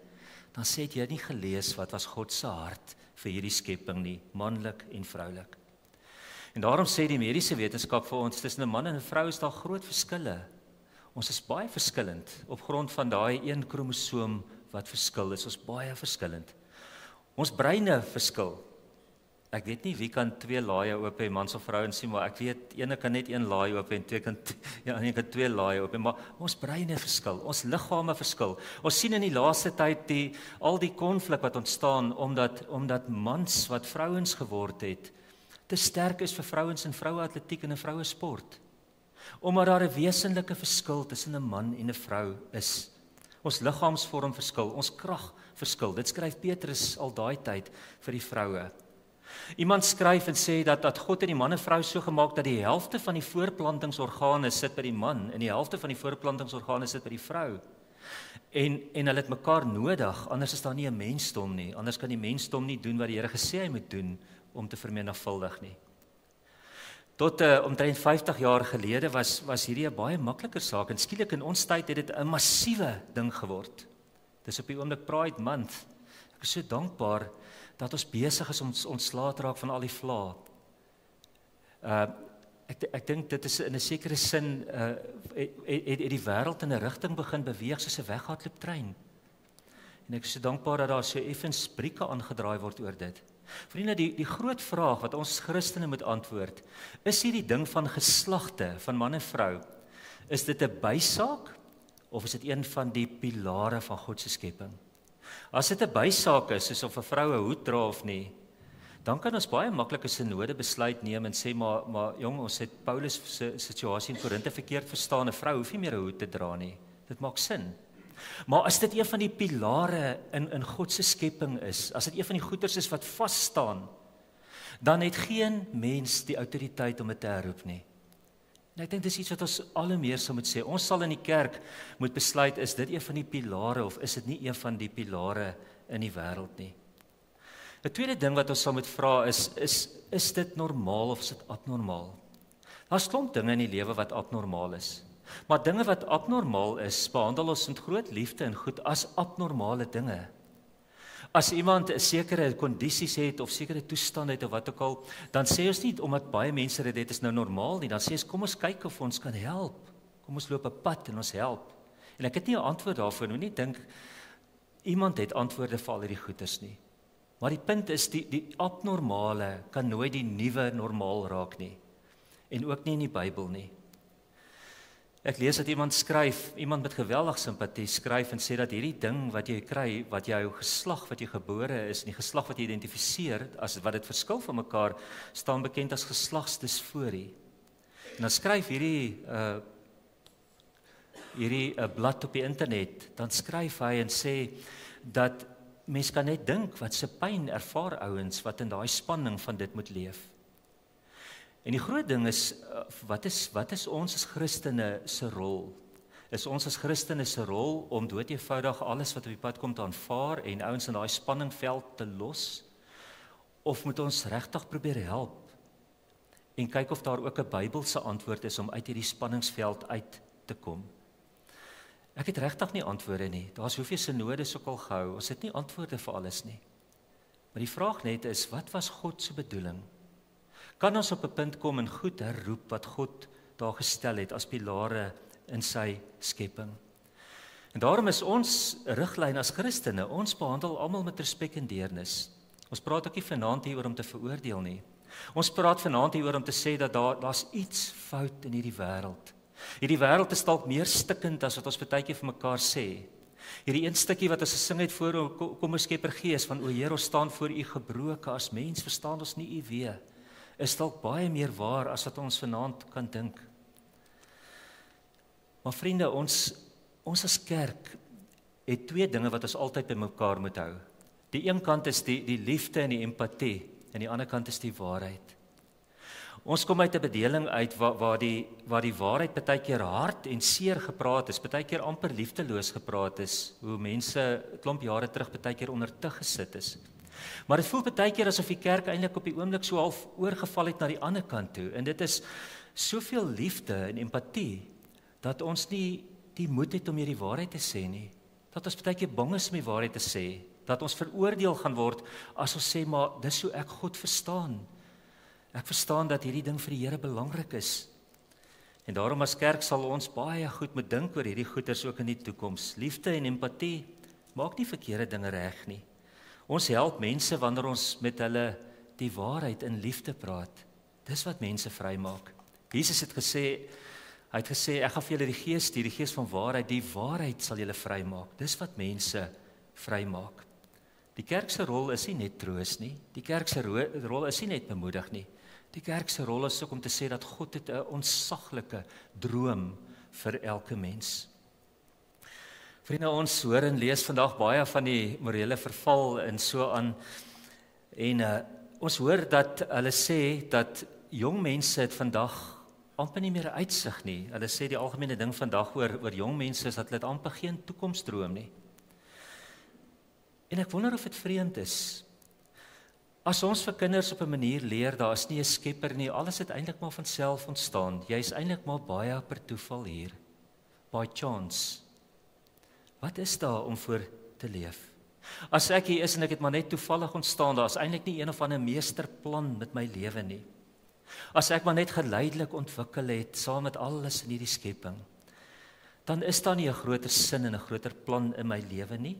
Dan sê jy nie gelees wat was God se hart vir hierdie skepping nie, manlik en vroulik. En daarom sê die mediese wetenskap vir ons, tussen 'n man en 'n vrou is daar groot verskille. Ons is baie verskillend op grond van daai een kromosoom wat verskil is. Ons baie verskillend. Ons breine verskil. ek weet nie wie kan 2 laaie oop hê, mans of vrouens sê, maar ek weet ene kan net 1 laai oop en twee kan een kan 2 laaie oop hê, maar ons breine verskil, ons liggame verskil. Ons sien in die laaste tyd al die konflik wat ontstaan omdat mans wat vrouens geword het, te sterk is vir vrouens in vroueatletiek en in vrouesport. Omdat daar 'n wesenlike verskil tussen 'n man en 'n vrou is. Ons liggaamsvorm verskil, ons krag verskil. Dit skryf Petrus al daai tyd vir die vroue. Iemand skryf en sê dat God het die man en vrou so gemaak dat die helfte van die voortplantingsorgane sit by die man en die helfte van die voortplantingsorgane sit by die vrou. En hulle het mekaar nodig, anders is daar nie 'n mensdom nie. Anders kan die mensdom nie doen wat die Here gesê hy moet doen om te vermenigvuldig nie. Tot omtrent 50 jaar gelede was hierdie 'n baie makliker saak en skielik in ons tyd het dit 'n massiewe ding geword. Dis op die oomblik Pride Month. Ek is so dankbaar dat ons besig is om ontslae te raak van al die vla. Ek dink dit is in 'n sekere sin het die wêreld in 'n rigting begin beweeg soos 'n weghardlooptrein. En ek is so dankbaar dat daar so effens brieke aangedraai word oor dit. Vriende, die groot vraag wat ons Christene moet antwoord, is hierdie ding van geslagte, van man en vrou, is dit 'n bysaak of is dit een van die pilare van God se skepping? As dit 'n bysaak is, soos of 'n vrou 'n hoed dra of nie, dan kan ons baie maklik 'n sinode besluit neem en sê maar jong, ons het Paulus se situasie in Korinte verkeerd verstaan, 'n vrou hoef nie meer 'n hoed te dra nie. Dit maak sin. Maar as dit een van die pilare in God se skepping is, as dit een van die goeders is wat vas staan, dan het geen mens die autoriteit om dit te herroep nie. En ek dink dis iets wat ons al meer sou moet sê. Ons sal in die kerk moet besluit, is dit een van die pilare of is dit nie een van die pilare in die wêreld nie. 'n Tweede ding wat ons sal moet vra is dit normaal of is dit abnormaal? Daar's klomp dinge in die lewe wat abnormaal is. Maar dinge wat abnormaal is, behandel ons met groot liefde en goed as abnormale dinge. As iemand 'n sekere kondisies het of sekere toestand het of wat ook al, dan sê ons nie omdat baie mense dit het is nou normaal nie, dan sê ons kom ons kyk of ons kan help. Kom ons loop 'n pad en ons help. En ek het nie 'n antwoord daarvoor nie. Ek dink iemand het antwoorde vir al hierdie goeters nie. Maar die punt is die abnormale kan nooit die nuwe normaal raak nie. En ook nie in die Bybel nie. Ek lees dat iemand skryf, iemand met geweldig simpatie skryf en sê dat hierdie ding wat jy kry, wat jou geslag wat jy gebore is, en die geslag wat jy identifiseer, as wat dit verskil van mekaar, staan bekend as geslagsdisforie. En dan skryf hierdie blad op die internet, dan skryf hy en sê dat mens kan net dink wat se pyn ervaar ouens wat in daai spanning van dit moet leef. En die groot ding is, wat is ons as Christene se rol? Is ons as Christene se rol om doodeenvoudig alles wat op die pad kom te aanvaar en ouens in daai spanningveld te los? Of moet ons regtig probeer help? En kyk of daar ook 'n Bybelse antwoord is om uit hierdie spanningsveld uit te kom? Ek het regtig nie antwoorde nie. Daar's hoeveel sinodes ook al gehou. Ons het nie antwoorde vir alles nie. Maar die vraag net is, wat was God se bedoeling? Kan ons op 'n punt kom en goed herroep wat God daar gestel het as pilare in sy skepping? En daarom is ons riglyn as Christene, ons behandel almal met respek en deernis. Ons praat ook nie vanaand hier oor om te veroordeel nie. Ons praat vanaand hier oor om te sê dat daar's iets fout in hierdie wêreld. Hierdie wêreld is dalk meer stikkend as wat ons baie keer vir mekaar sê. Hierdie een stukkie wat ons gesing het voor kom ons Skepper Gees van o Heer, ons staan voor U gebroke, as mens verstaan ons nie U wee. Is dalk baie meer waar as wat ons vanaand kan dink. Maar vriende, ons as kerk het 2 dinge wat ons altyd by mekaar moet hou. Die een kant is die liefde en die empatie, en die ander kant is die waarheid. Ons kom uit 'n bedeling uit waar die waarheid baie keer hard en seer gepraat is, baie keer amper liefdeloos gepraat is, hoe mense klomp jare terug baie keer onder tug gesit is. Maar dit voel baie keer asof die kerk eintlik op die oomblik so half oorgeval het na die ander kant toe. En dit is soveel liefde en empatie, dat ons nie die moed het om hierdie waarheid te sê nie. Dat ons baie keer bang is om die waarheid te sê. Dat ons veroordeel gaan word as ons sê, maar dis hoe ek God verstaan. Ek verstaan dat hierdie ding vir die Here belangrik is. En daarom as kerk sal ons baie goed moet dink oor hierdie goeders ook in die toekoms. Liefde en empatie maak nie verkeerde dinge reg nie. Ons help mense wanneer ons met hulle die waarheid in liefde praat, dis wat mense vrymaak. Jesus het gesê, hy het gesê, ek gaan vir julle die Gees stuur, die Gees van waarheid, die waarheid sal julle vrymaak. Dis wat mense vrymaak. Die kerk se rol is nie net troos nie, die kerk se rol is nie net bemoedig nie. Die kerk se rol is ook om te sê dat God het 'n ontsaglike droom vir elke mens. Vriende, ons hoor en lees vandag baie van die morele verval en so aan. En ons hoor dat hulle sê dat jong mense het vandag amper nie meer 'n uitsig nie. Hulle sê die algemene ding vandag oor jong mense is dat hulle amper geen toekomsdroom nie. En ek wonder of dit vreemd is. As ons vir kinders op 'n manier leer, daar is nie 'n skepper nie, alles het eintlik maar van self ontstaan. Jy is eintlik maar baie per toeval hier. By chance. Wat is daar om voor te leef? As ek hier is en ek het maar net toevallig ontstaan, daar is eintlik nie een of ander meesterplan met my lewe nie. As ek maar net geleidelik ontwikkel het, saam met alles in hierdie skepping, dan is daar nie 'n groter sin en 'n groter plan in my lewe nie.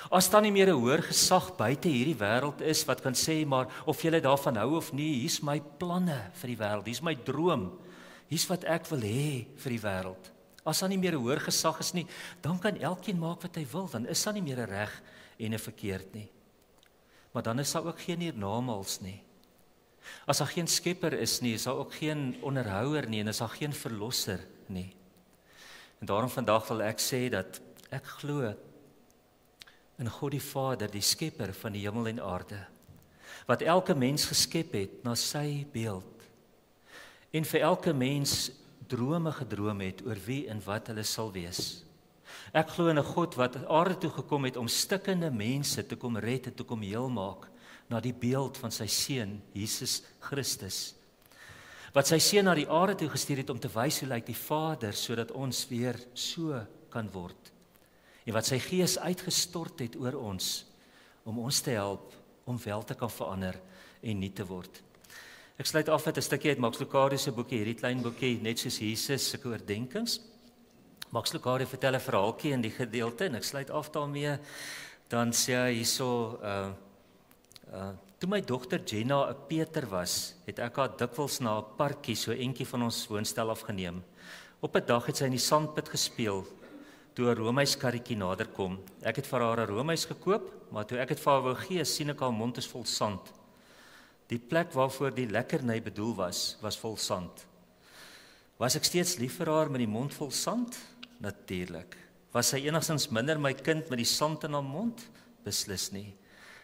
As daar nie meer 'n hoër gesag buite hierdie wêreld is wat kan sê, maar of jy daarvan hou of nie, hier's my planne vir die wêreld, hier's my droom, hier's wat ek wil hê vir die wêreld. As daar nie meer 'n hoër gesag is nie, dan kan elkeen maak wat hy wil, dan is daar nie meer 'n reg en 'n verkeerd nie. Maar dan is daar ook geen hiernamaals nie. As daar geen skepper is nie, is daar ook geen onderhouer nie en is daar geen verlosser nie. En daarom vandag wil ek sê dat ek glo in God die Vader, die skepper van die hemel en aarde, wat elke mens geskep het na sy beeld, en vir elke mens drome gedroom het oor wie en wat hulle sal wees. Ek glo in 'n God wat aarde toe gekom het om stikkende mense te kom red en te kom heel maak na die beeld van sy seun Jesus Christus. Wat sy seun na die aarde toe gestuur het om te wys hoe lyk die Vader sodat ons weer so kan word. En wat sy Gees uitgestort het oor ons om ons te help om wel te kan verander en nie te word. Ek sluit af met 'n stukkie uit Max Lucado se boekie, hierdie klein boekie, net soos Jesus, sulke oordenkings. Max Lucado vertel 'n verhaaltjie in die gedeelte en ek sluit af daarmee. Dan sê hy hierso, toe my dogter Jenna 'n Peter was, het ek haar dikwels na 'n parkie so entjie van ons woonstel afgeneem. Op 'n dag het sy in die sandpit gespeel, toe 'n roomys karretjie naderkom. Ek het vir haar 'n roomys gekoop, maar toe ek dit vir haar wou gee, sien ek haar mond is vol sand. Die plek waarvoor die lekkerny bedoel was vol sand. Was ek steeds lief vir haar met die mond vol sand? Natuurlik. Was sy enigstens minder my kind met die sand in haar mond? Beslis nie.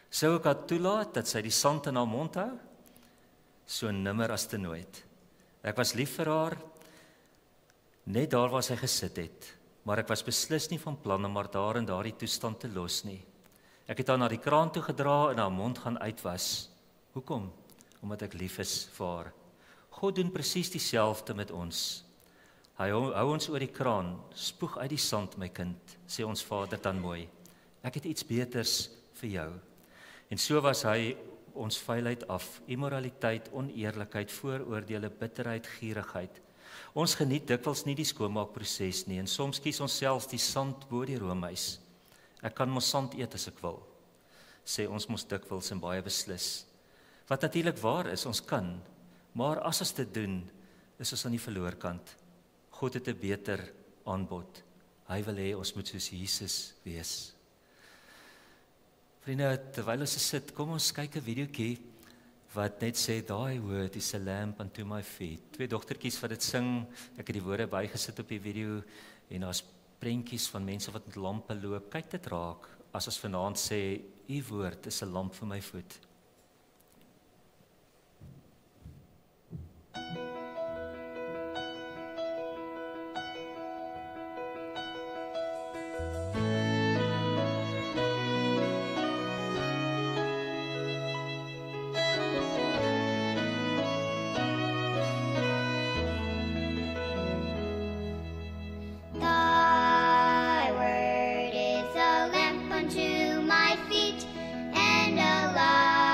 Sou ek haar toelaat dat sy die sand in haar mond hou? So nimmer as te nooit. Ek was lief vir haar, net daar waar sy gesit het, maar ek was beslis nie van plan om haar daar in daardie toestand te los nie. Ek het haar na die kraan toe gedra en haar mond gaan uitwas. Hoekom? Omdat ek lief is vir haar. God doen presies dieselfde met ons. Hy hou ons oor die kraan, spoeg uit die sand, my kind, sê ons Vader dan mooi. Ek het iets beters vir jou. En so was hy ons vuilheid af, immoraliteit, oneerlikheid, vooroordeele, bitterheid, gierigheid. Ons geniet dikwels nie die skoonmaakproses nie, en soms kies ons selfs die sand bo die roomys. Ek kan mos sand eet as ek wil, sê ons mos dikwels en baie beslis. Wat natuurlik waar is, ons kan, maar as ons dit doen, is ons aan die verloorkant. God het 'n beter aanbod. Hy wil hê ons moet soos Jesus wees. Vriende, terwyl ons sit, kom ons kyk 'n videoetjie wat net sê, "Thy word is a lamp unto my feet." Twee dogtertjies wat dit sing, ek het die woorde bygesit op die video, en daar's prentjies van mense wat met lampe loop. Kyk dit raak, as ons vanaand sê, "U woord is 'n lamp vir my voet." Thy word is a lamp unto my feet and a light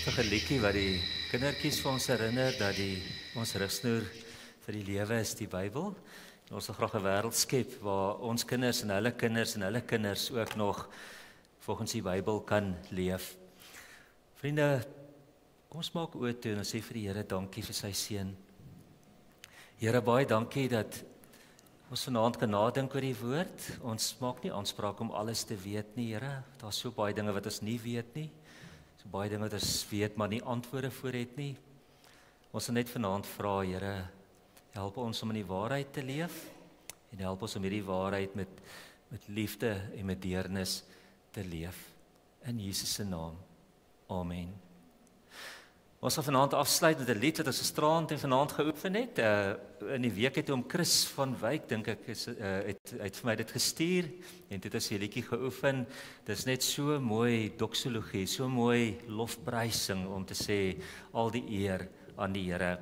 Pragtige liedjie wat die kindertjies vir ons herinner dat ons rigsnoer vir die lewe is die Bybel. En ons wil graag 'n wêreld skep waar ons kinders en hulle kinders ook nog volgens die Bybel kan leef. Vriende, kom ons maak oë toe en ons sê vir die Here dankie vir sy seun. Here, baie dankie dat ons vanaand kan nadink oor die woord. Ons maak nie aanspraak om alles te weet nie, Here. Daar's so baie dinge wat ons nie weet nie. So baie dinge wat ons weet, maar nie antwoorde voor het nie. Ons wil net vanaand vra, Here, help ons om in die waarheid te leef en help ons om hierdie waarheid met liefde en met deernis te leef. In Jesus se naam. Amen. Ons gaan vanaand afsluit met 'n lied wat ons gisterand en vanaand geoefen het. In die week het hom Chris van Wyk, dink ek, het vir my dit gestuur en dit is 'n liedjie geoefen. Dit is net so mooi doxologie, so mooi lofprysing om te sê al die eer aan die Here.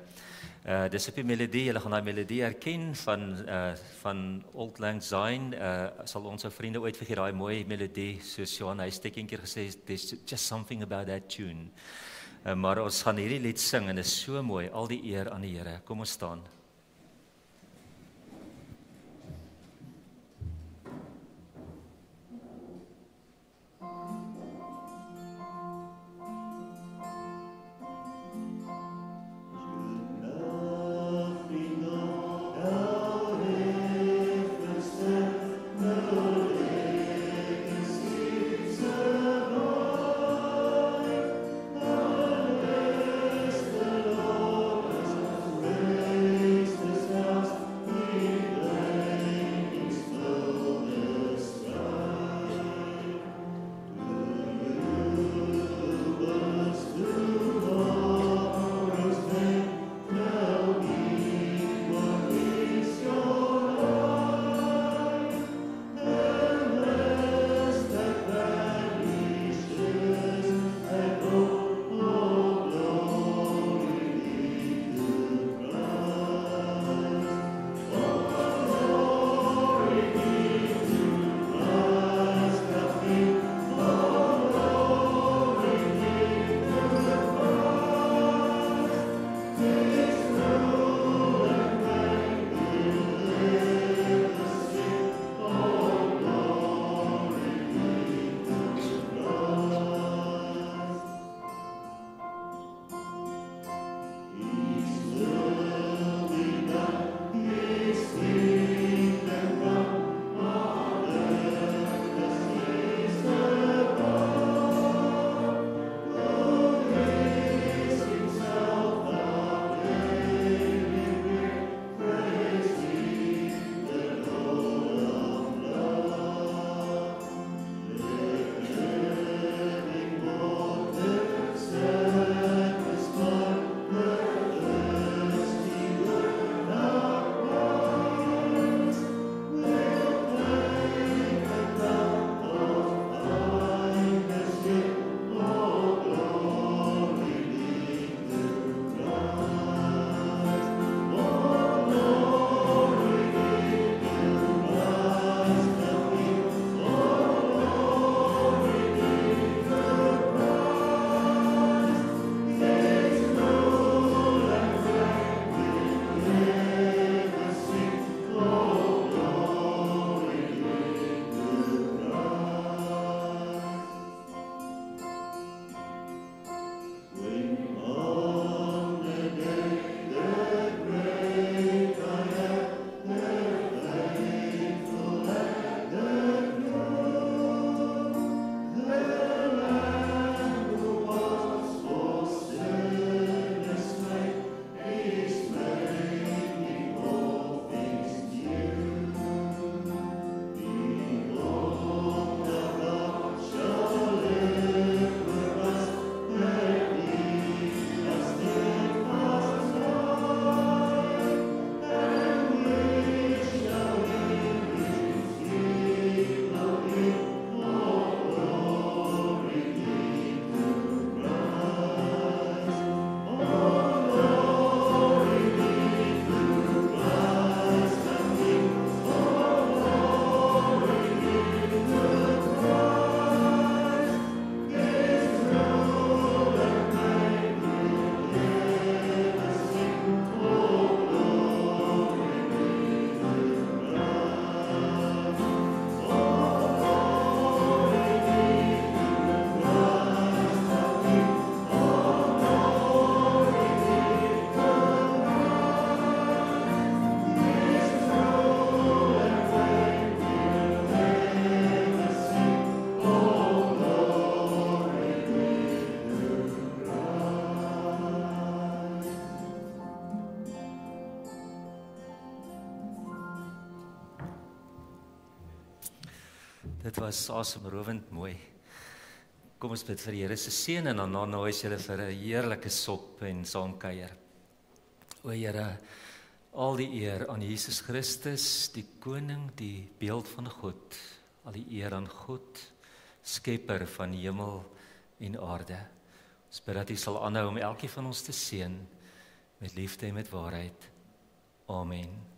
Dis op die melodie, julle gaan daai melodie herken van Old Lang Syne. Sal ons ou vriende ooit vergeet daai mooi melodie, soos Johan Huystek een keer gesê het, there's just something about that tune. Maar ons gaan hierdie lied sing en dit is so mooi, al die eer aan die Here. Kom ons staan. Amen. Dit was asemrowend mooi. Kom ons bid vir die Here se seën en dan nooi ons julle vir 'n heerlike sop en saamkuier. O Here, al die eer aan Jesus Christus, die koning, die beeld van God. Al die eer aan God, skepper van hemel en aarde. Ons bid dat U sal aanhou om elkeen van ons te seën met liefde en met waarheid. Amen.